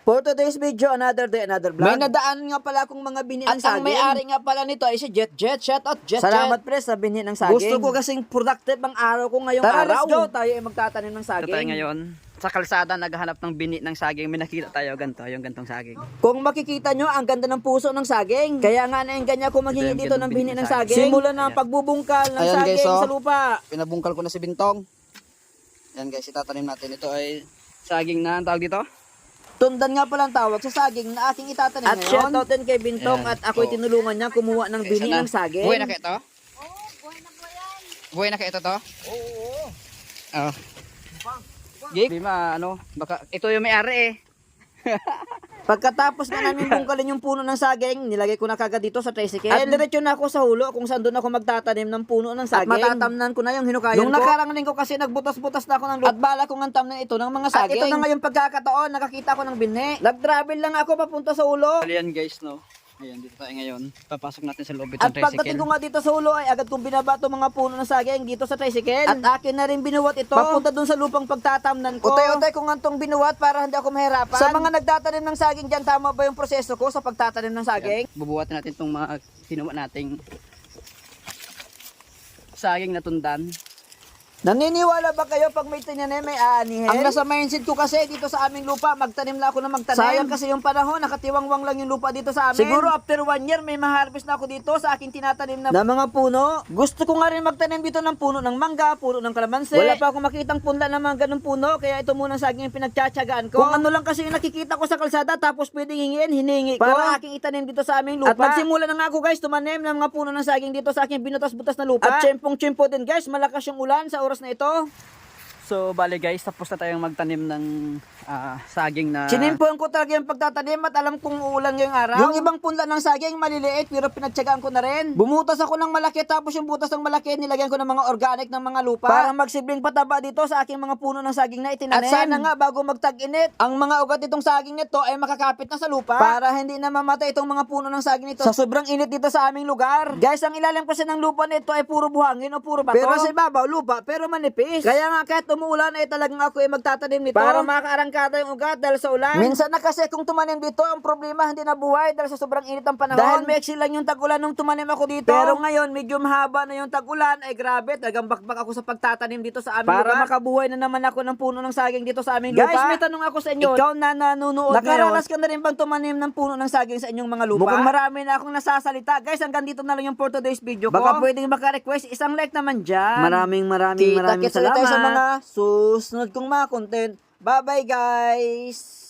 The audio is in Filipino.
For today's video, another day, another vlog. May nadaan nga pala akong mga bini ng saging. At ang may-ari nga pala nito ay si Jet. Shout out Jet. Salamat pre sa bini ng saging. Gusto ko kasing productive ang araw ko ngayong araw. Tara, let's go. Tayo ay magtatanim ng saging. Tayo ngayon sa kalsada naghahanap ng bini ng saging. May nakita tayo ganito, yung gantong saging. Kung makikita nyo, ang ganda ng puso ng saging. Kaya nga naingganya ko maghingi dito ng bini ng saging. Simula na ang pagbubungkal ng saging sa lupa. Pinabungkal ko na si Bintong. Yan guys, itatanim natin. Ito ay saging na, ang tawag dito? Tundan nga palang tawag sa saging na aking itatanim ngayon. At shoutout din kay Bintong at ako'y tinulungan niya kumuha ng bini ng saging. Buhay na kayo ito? Oo, buhay na po yan. Buhay na kayo ito to? Oo. Oo. Di ma, baka ito yung may-ari eh. Pagkatapos na namin bungkalin yung puno ng saging, nilagay ko na kagad dito sa tricycle. At diretso na ako sa hulo kung saan doon ako magtatanim ng puno ng saging. At matatamnan ko na yung hinukayan ko. Nung nakarang linggo kasi nagbutas-butas na ako ng lupa. At bala kong antamnan ito ng mga saging. At ito na ngayong pagkakataon, nakakita ko ng binhi. Nag-travel lang ako papunta sa hulo. Ayan guys, no. Ayan, dito tayo ngayon. Papasok natin sa loob ng tricycle. At pagdating ko nga dito sa hulo ay agad kong binaba itong mga puno ng saging dito sa tricycle. At akin na rin binuwat ito. Papunta dun sa lupang pagtatamnan ko. Utay-utay ko nga itong binuwat para hindi ako mahirapan. Sa mga nagtatanim ng saging dyan, tama ba yung proseso ko sa pagtatanim ng saging? Ayan, bubuhatin natin itong mga kinuha nating saging na tundan. Naniniwala ba kayo pag may tinanim may aanihin? Ang nasa mindset ko kasi dito sa aming lupa, magtanim lang ako na magtanim. Sayang kasi yung panahon, nakatiwangwang lang yung lupa dito sa amin. Siguro after 1 year, may ma-harvest na ako dito sa aking tinatanim na mga puno. Gusto ko nga rin magtanim dito ng puno ng mangga, puno ng kalamansi. Wala pa akong makitang punla ng mga ganung puno, kaya ito muna saging yung pinagtsatsagaan ko. Kung ano lang kasi yung nakikita ko sa kalsada, tapos pwedeng hingin, hiningi ko. Para aking itanim dito sa aming lupa. At nagsimula na nga ako guys, tumanim ng mga puno ng saging dito sa aking binutas-butas na lupa. At tsempong-tsempo din guys, malakas yung ulan sa oras na ito. So, bale guys, tapos na tayong magtanim ng saging na... Sinimpuan ko talaga yung pagtatanim at alam kong uulan ngayong araw. Yung ibang punla ng saging maliliit pero pinagtsagaan ko na rin. Bumutas ako ng malaki tapos yung butas ng malaki nilagyan ko ng mga organic ng mga lupa. Para magsibling pataba dito sa aking mga puno ng saging na itinanim. At sana nga bago magtag-init, ang mga ugat itong saging nito ay makakapit na sa lupa. Para hindi na mamatay itong mga puno ng saging nito sa sobrang init dito sa aming lugar. Guys, ang ilalim kasi ng lupa nito ay puro buhangin o puro bato. Pero sa ibabaw, lupa pero manipis. Kaya nga kahit umuulan ay talagang ako ay magtatanim nito. Para makaarangkada yung ugat dahil sa ulan. Minsan na kasi kung tumanim dito, ang problema hindi na buhay dahil sa sobrang init ng panahon. Dahil maiksi lang yung tag-ulan nung tumanim ako dito. Pero ngayon, medyo mahaba na yung tag-ulan, ay grabe, talagang bakbak ako sa pagtatanim dito sa aming lugar. Para makabuhay na naman ako ng puno ng saging dito sa aming lupa. Guys, may tanong ako sa inyo. Ikaw na nanonood nakaranas ka na rin bang tumanim ng puno ng saging sa inyong mga lupa? Mukhang marami na akong nasasalita. Guys, hanggang dito na lang yung for today's video ko. Baka pwedeng maka-request, isang like naman dyan. Maraming salamat. Kita-kits ulit tayo sa mga susunod kong mga content. Bye-bye guys!